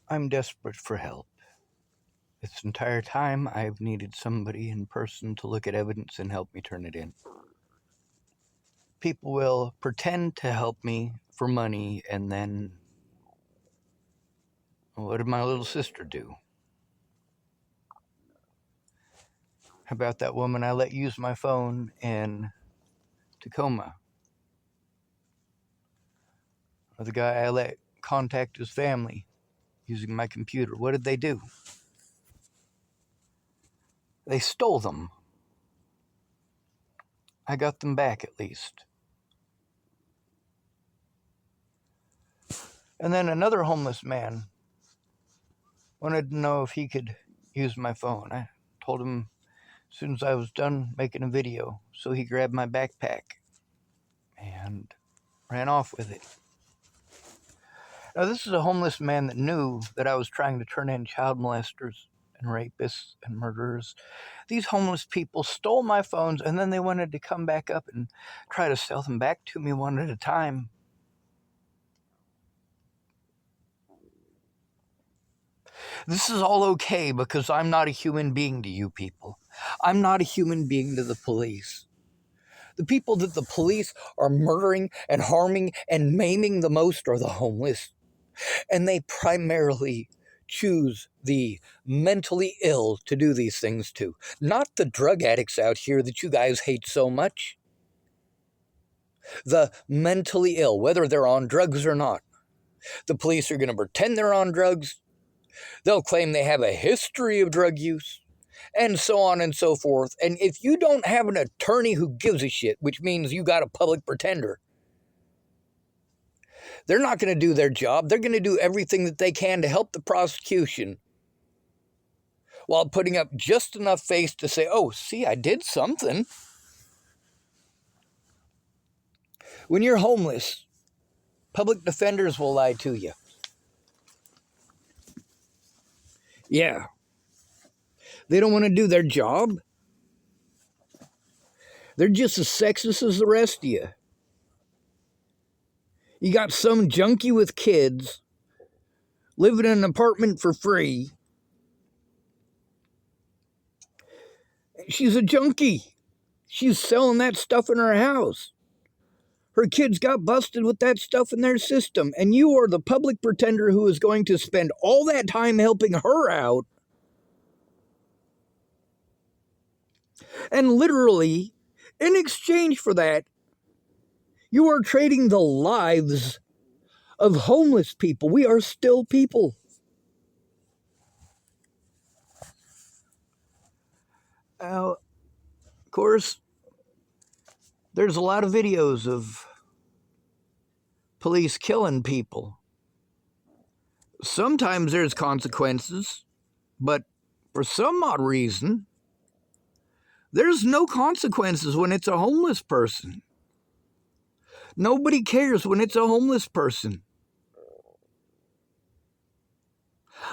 I'm desperate for help. This entire time, I've needed somebody in person to look at evidence and help me turn it in. People will pretend to help me for money, and then what did my little sister do? How about that woman I let use my phone in Tacoma? Or the guy I let contact his family using my computer? What did they do? They stole them. I got them back at least. And then another homeless man wanted to know if he could use my phone. I told him as soon as I was done making a video, so he grabbed my backpack and ran off with it. Now, this is a homeless man that knew that I was trying to turn in child molesters and rapists and murderers. These homeless people stole my phones, and then they wanted to come back up and try to sell them back to me one at a time. This is all okay because I'm not a human being to you people. I'm not a human being to the police. The people that the police are murdering and harming and maiming the most are the homeless. And they primarily choose the mentally ill to do these things to, not the drug addicts out here that you guys hate so much. The mentally ill, whether they're on drugs or not. The police are going to pretend they're on drugs. They'll claim they have a history of drug use, and so on and so forth. And if you don't have an attorney who gives a shit, which means you got a public pretender, they're not going to do their job. They're going to do everything that they can to help the prosecution while putting up just enough face to say, oh, see, I did something. When you're homeless, public defenders will lie to you. Yeah. They don't want to do their job. They're just as sexist as the rest of you. You got some junkie with kids living in an apartment for free. She's a junkie. She's selling that stuff in her house. Her kids got busted with that stuff in their system, and you are the public pretender who is going to spend all that time helping her out. And literally, in exchange for that, you are trading the lives of homeless people. We are still people. Of course, there's a lot of videos of police killing people. Sometimes there's consequences, but for some odd reason, there's no consequences when it's a homeless person. Nobody cares when it's a homeless person.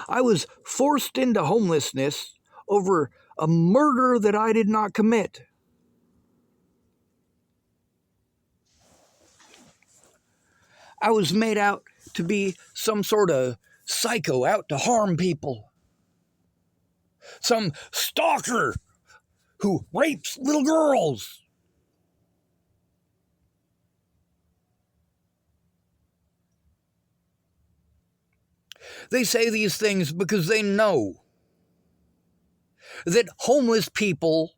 I was forced into homelessness over a murder that I did not commit. I was made out to be some sort of psycho out to harm people. Some stalker who rapes little girls. They say these things because they know that homeless people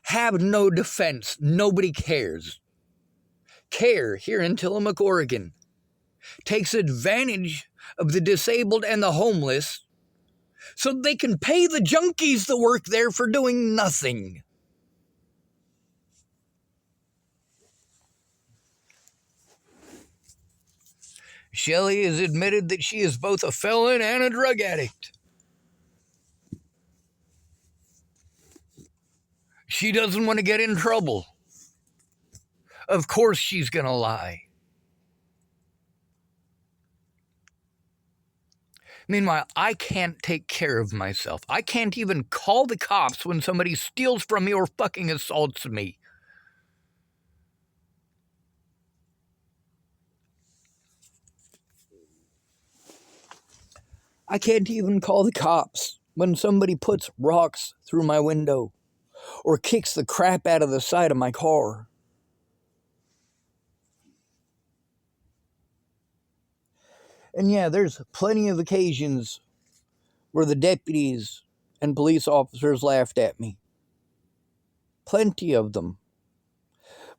have no defense. Nobody cares. CARE here in Tillamook, Oregon, takes advantage of the disabled and the homeless so they can pay the junkies that work there for doing nothing. Shelley has admitted that she is both a felon and a drug addict. She doesn't want to get in trouble. Of course she's going to lie. Meanwhile, I can't take care of myself. I can't even call the cops when somebody steals from me or fucking assaults me. I can't even call the cops when somebody puts rocks through my window or kicks the crap out of the side of my car. And yeah, there's plenty of occasions where the deputies and police officers laughed at me. Plenty of them.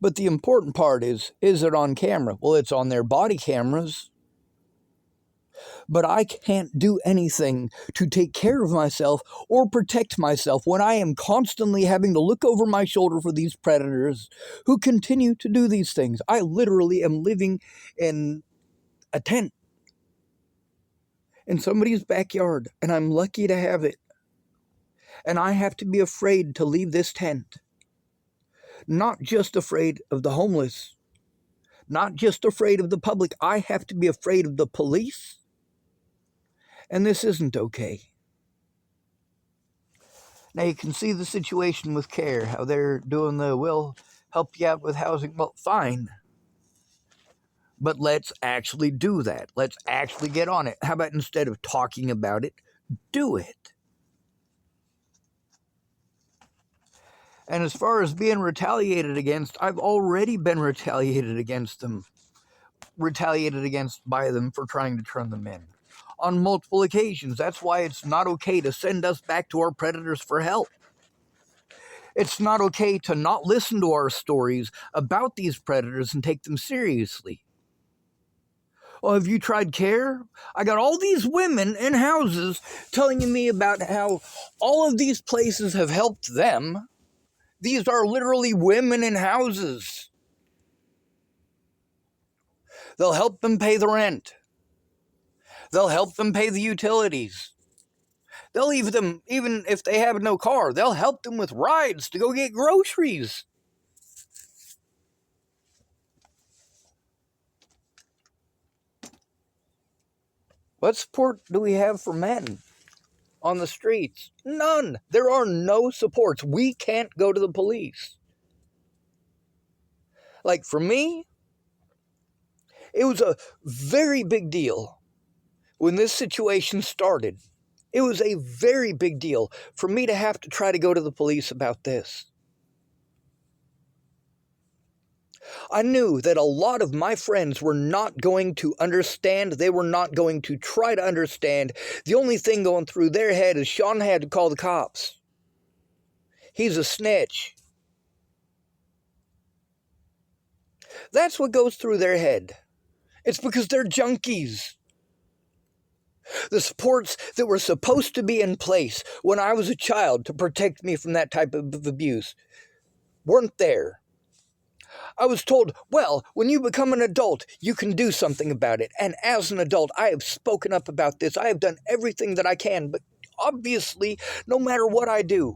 But the important part is it on camera? Well, it's on their body cameras. But I can't do anything to take care of myself or protect myself when I am constantly having to look over my shoulder for these predators who continue to do these things. I literally am living in a tent in somebody's backyard, and I'm lucky to have it. And I have to be afraid to leave this tent. Not just afraid of the homeless, not just afraid of the public. I have to be afraid of the police. And this isn't okay. Now you can see the situation with CARE, how they're doing we'll help you out with housing. Well, fine. But let's actually do that. Let's actually get on it. How about instead of talking about it, do it? And as far as being retaliated against, I've already been retaliated against by them for trying to turn them in on multiple occasions. That's why it's not okay to send us back to our predators for help. It's not okay to not listen to our stories about these predators and take them seriously. Oh, have you tried CARE? I got all these women in houses telling me about how all of these places have helped them. These are literally women in houses. They'll help them pay the rent. They'll help them pay the utilities. They'll leave them, even if they have no car, they'll help them with rides to go get groceries. What support do we have for men on the streets? None. There are no supports. We can't go to the police. Like for me, it was a very big deal when this situation started. It was a very big deal for me to have to try to go to the police about this. I knew that a lot of my friends were not going to understand. They were not going to try to understand. The only thing going through their head is Sean had to call the cops. He's a snitch. That's what goes through their head. It's because they're junkies. The supports that were supposed to be in place when I was a child to protect me from that type of abuse weren't there. I was told, well, when you become an adult, you can do something about it. And as an adult, I have spoken up about this. I have done everything that I can. But obviously, no matter what I do,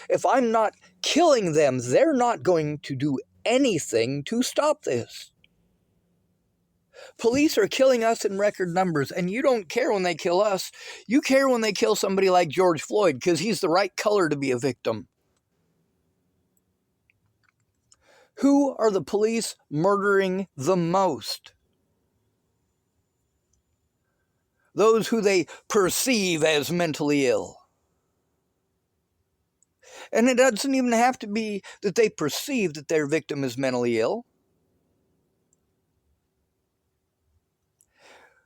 if I'm not killing them, they're not going to do anything to stop this. Police are killing us in record numbers, and you don't care when they kill us. You care when they kill somebody like George Floyd because he's the right color to be a victim. Who are the police murdering the most? Those who they perceive as mentally ill. And it doesn't even have to be that they perceive that their victim is mentally ill.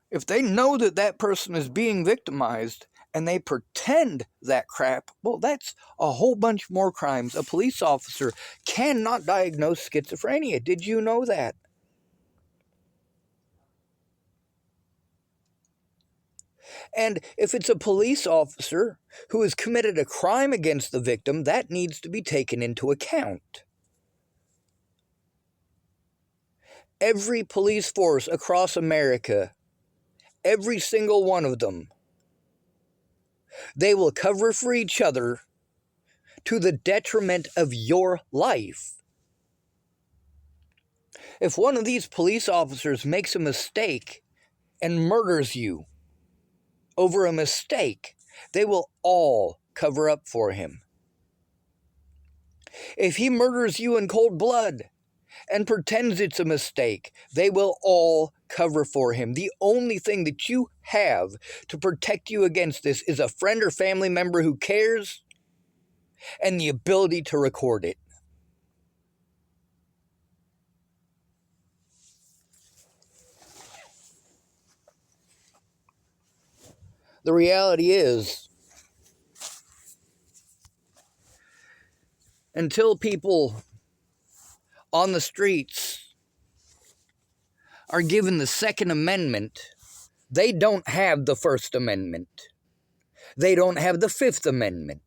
If they know that that person is being victimized and they pretend that crap, well, that's a whole bunch more crimes. A police officer cannot diagnose schizophrenia. Did you know that? And if it's a police officer who has committed a crime against the victim, that needs to be taken into account. Every police force across America, every single one of them, they will cover for each other to the detriment of your life. If one of these police officers makes a mistake and murders you over a mistake, they will all cover up for him. If he murders you in cold blood and pretends it's a mistake, they will all cover for him. The only thing that you have to protect you against this is a friend or family member who cares and the ability to record it. The reality is, until people on the streets are given the Second Amendment, they don't have the First Amendment. They don't have the Fifth Amendment.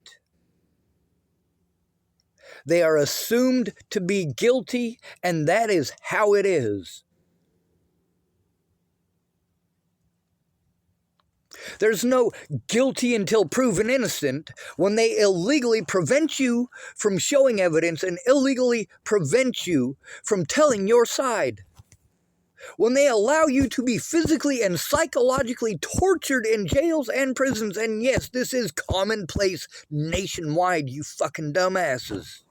They are assumed to be guilty, and that is how it is. There's no guilty until proven innocent when they illegally prevent you from showing evidence and illegally prevent you from telling your side. When they allow you to be physically and psychologically tortured in jails and prisons, and yes, this is commonplace nationwide, you fucking dumbasses.